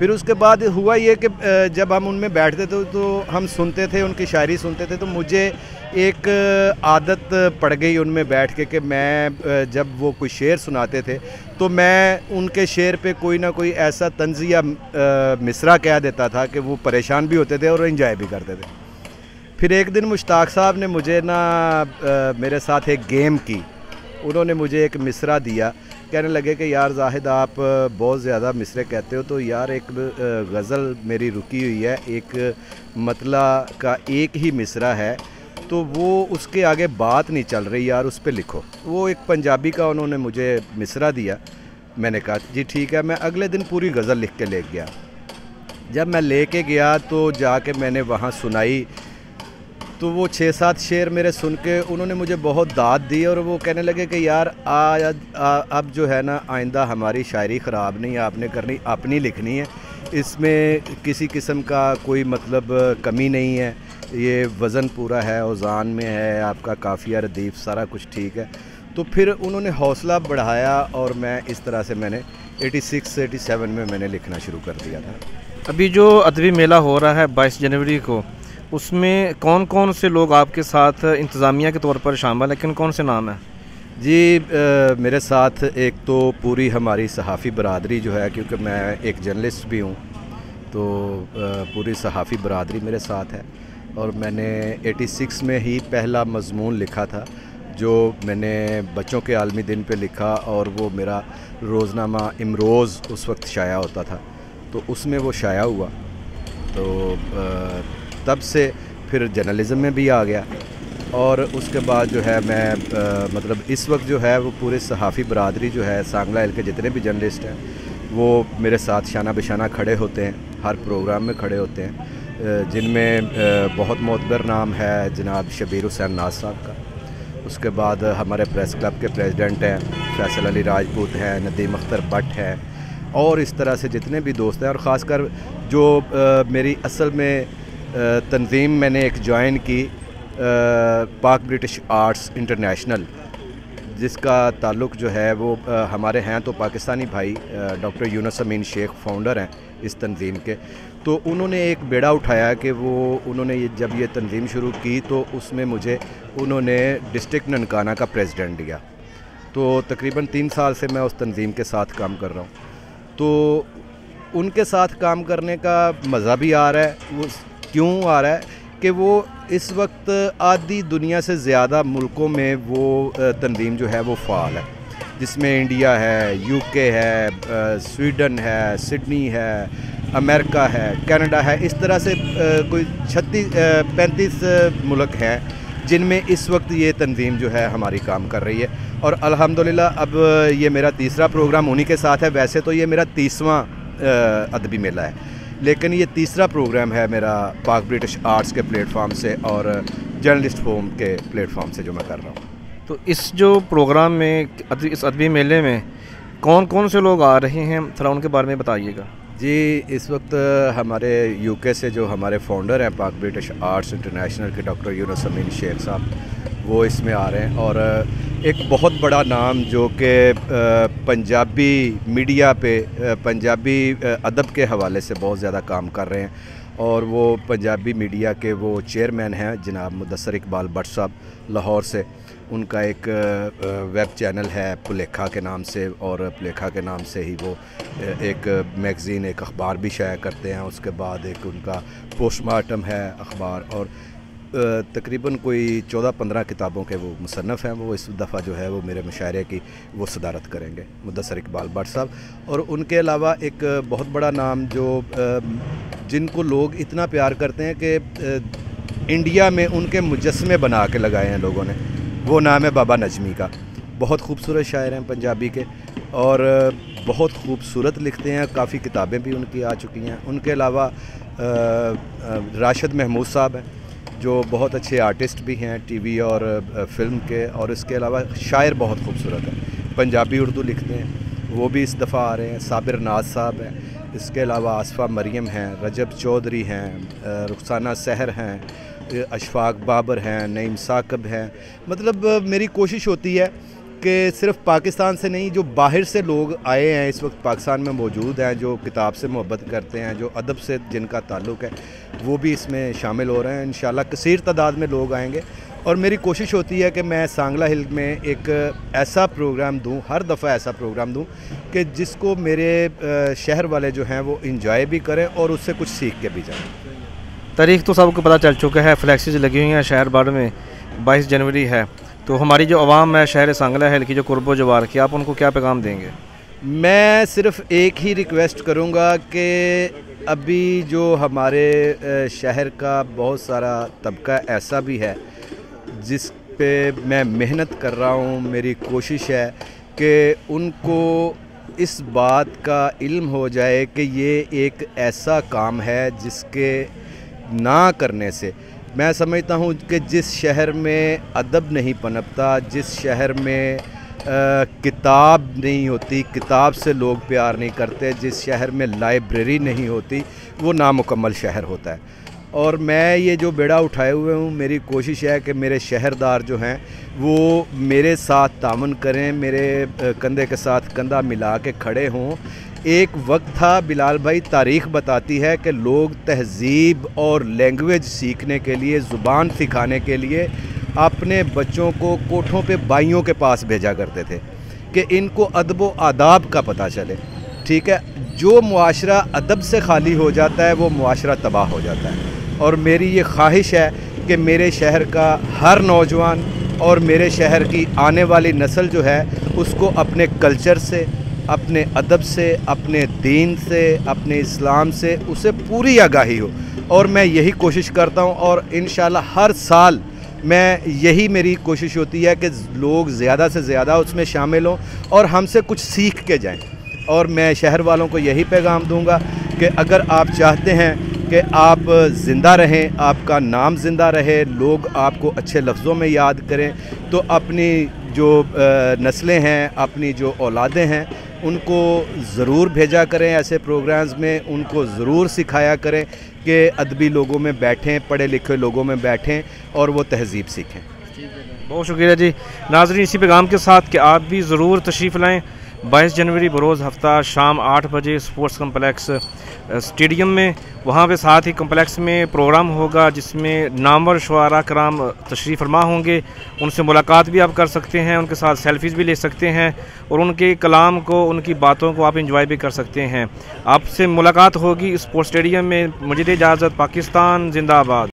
پھر اس کے بعد ہوا یہ کہ جب ہم ان میں بیٹھتے تھے تو ہم سنتے تھے، ان کی شاعری سنتے تھے، تو مجھے ایک عادت پڑ گئی ان میں بیٹھ کے کہ میں جب وہ کوئی شعر سناتے تھے تو میں ان کے شعر پہ کوئی نہ کوئی ایسا طنزیہ مصرع کہہ دیتا تھا کہ وہ پریشان بھی ہوتے تھے اور انجوائے بھی کرتے تھے۔ پھر ایک دن مشتاق صاحب نے مجھے میرے ساتھ ایک گیم کی، انہوں نے مجھے ایک مصرع دیا، کہنے لگے کہ یار زاہد آپ بہت زیادہ مصرعے کہتے ہو، تو یار ایک غزل میری رکی ہوئی ہے، ایک مطلع کا ایک ہی مصرع ہے، تو وہ اس کے آگے بات نہیں چل رہی یار، اس پہ لکھو۔ وہ ایک پنجابی کا انہوں نے مجھے مصرع دیا، میں نے کہا جی ٹھیک ہے، میں اگلے دن پوری غزل لکھ کے لے گیا۔ جب میں لے کے گیا تو جا کے میں نے وہاں سنائی، تو وہ 6-7 شعر میرے سن کے انہوں نے مجھے بہت داد دی، اور وہ کہنے لگے کہ یار اب جو ہے نا آئندہ ہماری شاعری خراب نہیں ہے، آپ نے کرنی اپنی لکھنی ہے، اس میں کسی قسم کا کوئی مطلب کمی نہیں ہے، یہ وزن پورا ہے، اوزان میں ہے، آپ کا قافیہ ردیف سارا کچھ ٹھیک ہے۔ تو پھر انہوں نے حوصلہ بڑھایا اور میں اس طرح سے میں نے 86-87 میں نے لکھنا شروع کر دیا تھا۔ ابھی جو ادبی میلہ ہو رہا ہے 22 جنوری کو، اس میں کون کون سے لوگ آپ کے ساتھ انتظامیہ کے طور پر شامل ہیں، کون سے نام ہیں؟ جی میرے ساتھ ایک تو پوری ہماری صحافی برادری جو ہے، کیونکہ میں ایک جرنلسٹ بھی ہوں، تو پوری صحافی برادری میرے ساتھ ہے، اور میں نے 86 میں ہی پہلا مضمون لکھا تھا جو میں نے بچوں کے عالمی دن پہ لکھا، اور وہ میرا روزنامہ امروز اس وقت شائع ہوتا تھا، تو اس میں وہ شائع ہوا، تو تب سے پھر جرنلزم میں بھی آ گیا، اور اس کے بعد جو ہے میں مطلب اس وقت جو ہے وہ پورے صحافی برادری جو ہے سانگلہ ہل کے جتنے بھی جرنلسٹ ہیں وہ میرے ساتھ شانہ بشانہ کھڑے ہوتے ہیں، ہر پروگرام میں کھڑے ہوتے ہیں، جن میں بہت معتبر نام ہے جناب شبیر حسین ناز صاحب کا، اس کے بعد ہمارے پریس کلب کے پریزیڈنٹ ہیں فیصل علی راجپوت ہیں، ندیم اختر بٹ ہے، اور اس طرح سے جتنے بھی دوست ہیں، اور خاص کر جو میری اصل میں تنظیم میں نے ایک جوائن کی پاک برٹش آرٹس انٹرنیشنل، جس کا تعلق جو ہے وہ ہمارے ہیں تو پاکستانی بھائی ڈاکٹر یونس امین شیخ فاؤنڈر ہیں اس تنظیم کے، تو انہوں نے ایک بیڑا اٹھایا کہ انہوں نے جب یہ تنظیم شروع کی تو اس میں مجھے انہوں نے ڈسٹرکٹ ننکانہ کا پریزیڈنٹ دیا، تو تقریباً 3 سال سے میں اس تنظیم کے ساتھ کام کر رہا ہوں، تو ان کے ساتھ کام کرنے کا مزہ بھی آ رہا ہے۔ وہ کیوں آ رہا ہے کہ وہ اس وقت آدھی دنیا سے زیادہ ملکوں میں وہ تنظیم جو ہے وہ فعال ہے، جس میں انڈیا ہے، یو کے ہے، سویڈن ہے، سڈنی ہے، امریکہ ہے، کینیڈا ہے، اس طرح سے کوئی 35 ملک ہیں جن میں اس وقت یہ تنظیم جو ہے ہماری کام کر رہی ہے، اور الحمدللہ اب یہ میرا تیسرا پروگرام انہی کے ساتھ ہے۔ ویسے تو یہ میرا 30واں ادبی میلہ ہے، لیکن یہ تیسرا پروگرام ہے میرا پاک برٹش آرٹس کے پلیٹ فارم سے اور جرنلسٹ فورم کے پلیٹ فارم سے جو میں کر رہا ہوں۔ تو اس جو پروگرام میں، اس ادبی میلے میں کون کون سے لوگ آ رہے ہیں، تھوڑا ان کے بارے میں بتائیے گا۔ جی اس وقت ہمارے یو کے سے جو ہمارے فاؤنڈر ہیں پاک برٹش آرٹس انٹرنیشنل کے ڈاکٹر یونس امین شیخ صاحب، وہ اس میں آ رہے ہیں، اور ایک بہت بڑا نام جو کہ پنجابی میڈیا پہ پنجابی ادب کے حوالے سے بہت زیادہ کام کر رہے ہیں، اور وہ پنجابی میڈیا کے وہ چیئرمین ہیں جناب مدثر اقبال بٹ صاحب لاہور سے، ان کا ایک ویب چینل ہے پلیکھا کے نام سے، اور پلیکھا کے نام سے ہی وہ ایک میگزین، ایک اخبار بھی شائع کرتے ہیں، اس کے بعد ایک ان کا پوسٹ مارٹم ہے اخبار، اور تقریباً کوئی 14-15 کتابوں کے وہ مصنف ہیں، وہ اس دفعہ جو ہے وہ میرے مشاعرے کی وہ صدارت کریں گے مدثر اقبال بٹ صاحب، اور ان کے علاوہ ایک بہت بڑا نام جو جن کو لوگ اتنا پیار کرتے ہیں کہ انڈیا میں ان کے مجسمے بنا کے لگائے ہیں لوگوں نے، وہ نام ہے بابا نجمی کا، بہت خوبصورت شاعر ہیں پنجابی کے، اور بہت خوبصورت لکھتے ہیں، کافی کتابیں بھی ان کی آ چکی ہیں۔ ان کے علاوہ راشد محمود صاحب ہیں جو بہت اچھے آرٹسٹ بھی ہیں ٹی وی اور فلم کے، اور اس کے علاوہ شاعر بہت خوبصورت ہیں، پنجابی اردو لکھتے ہیں، وہ بھی اس دفعہ آ رہے ہیں۔ صابر ناز صاحب ہیں، اس کے علاوہ آصفہ مریم ہیں، رجب چودھری ہیں، رخسانہ سحر ہیں، اشفاق بابر ہیں، نعیم ثاقب ہیں۔ مطلب میری کوشش ہوتی ہے کہ صرف پاکستان سے نہیں، جو باہر سے لوگ آئے ہیں اس وقت پاکستان میں موجود ہیں، جو کتاب سے محبت کرتے ہیں، جو ادب سے جن کا تعلق ہے، وہ بھی اس میں شامل ہو رہے ہیں۔ انشاءاللہ کثیر تعداد میں لوگ آئیں گے، اور میری کوشش ہوتی ہے کہ میں سانگلہ ہل میں ایک ایسا پروگرام دوں، ہر دفعہ ایسا پروگرام دوں کہ جس کو میرے شہر والے جو ہیں وہ انجوائے بھی کریں اور اس سے کچھ سیکھ کے بھی جائیں۔ تاریخ تو سب کو پتہ چل چکا ہے، فلیکسیز لگی ہوئی ہیں شہر بھر میں، 22 جنوری ہے، تو ہماری جو عوام ہے شہر سانگلہ ہل کی جو قرب و جوار کی، آپ ان کو کیا پیغام دیں گے؟ میں صرف ایک ہی ریکویسٹ کروں گا کہ ابھی جو ہمارے شہر کا بہت سارا طبقہ ایسا بھی ہے جس پہ میں محنت کر رہا ہوں، میری کوشش ہے کہ ان کو اس بات کا علم ہو جائے کہ یہ ایک ایسا کام ہے جس کے نہ کرنے سے میں سمجھتا ہوں کہ جس شہر میں ادب نہیں پنپتا، جس شہر میں کتاب نہیں ہوتی، کتاب سے لوگ پیار نہیں کرتے، جس شہر میں لائبریری نہیں ہوتی، وہ نامکمل شہر ہوتا ہے۔ اور میں یہ جو بیڑا اٹھائے ہوئے ہوں، میری کوشش ہے کہ میرے شہردار جو ہیں وہ میرے ساتھ تعاون کریں، میرے کندھے کے ساتھ کندھا ملا کے کھڑے ہوں۔ ایک وقت تھا بلال بھائی، تاریخ بتاتی ہے کہ لوگ تہذیب اور لینگویج سیکھنے کے لیے، زبان سکھانے کے لیے اپنے بچوں کو کوٹھوں پہ بائیوں کے پاس بھیجا کرتے تھے کہ ان کو ادب و آداب کا پتہ چلے، ٹھیک ہے۔ جو معاشرہ ادب سے خالی ہو جاتا ہے وہ معاشرہ تباہ ہو جاتا ہے، اور میری یہ خواہش ہے کہ میرے شہر کا ہر نوجوان اور میرے شہر کی آنے والی نسل جو ہے اس کو اپنے کلچر سے، اپنے ادب سے، اپنے دین سے، اپنے اسلام سے اسے پوری آگاہی ہو، اور میں یہی کوشش کرتا ہوں، اور انشاءاللہ ہر سال میں یہی میری کوشش ہوتی ہے کہ لوگ زیادہ سے زیادہ اس میں شامل ہوں اور ہم سے کچھ سیکھ کے جائیں۔ اور میں شہر والوں کو یہی پیغام دوں گا کہ اگر آپ چاہتے ہیں کہ آپ زندہ رہیں، آپ کا نام زندہ رہے، لوگ آپ کو اچھے لفظوں میں یاد کریں، تو اپنی جو نسلیں ہیں، اپنی جو اولادیں ہیں، ان کو ضرور بھیجا کریں ایسے پروگرامز میں، ان کو ضرور سکھایا کریں کہ ادبی لوگوں میں بیٹھیں، پڑھے لکھے لوگوں میں بیٹھیں اور وہ تہذیب سیکھیں۔ بہت شکریہ جی۔ ناظرین، اسی پیغام کے ساتھ کہ آپ بھی ضرور تشریف لائیں 22 جنوری بروز ہفتہ شام 8 بجے اسپورٹس کمپلیکس اسٹیڈیم میں، وہاں پہ ساتھ ہی کمپلیکس میں پروگرام ہوگا جس میں نامور شعراء کرام تشریف فرما ہوں گے، ان سے ملاقات بھی آپ کر سکتے ہیں، ان کے ساتھ سیلفیز بھی لے سکتے ہیں، اور ان کے کلام کو، ان کی باتوں کو آپ انجوائے بھی کر سکتے ہیں۔ آپ سے ملاقات ہوگی اسپورٹس اسٹیڈیم میں۔ مجھے اجازت، پاکستان زندہ آباد۔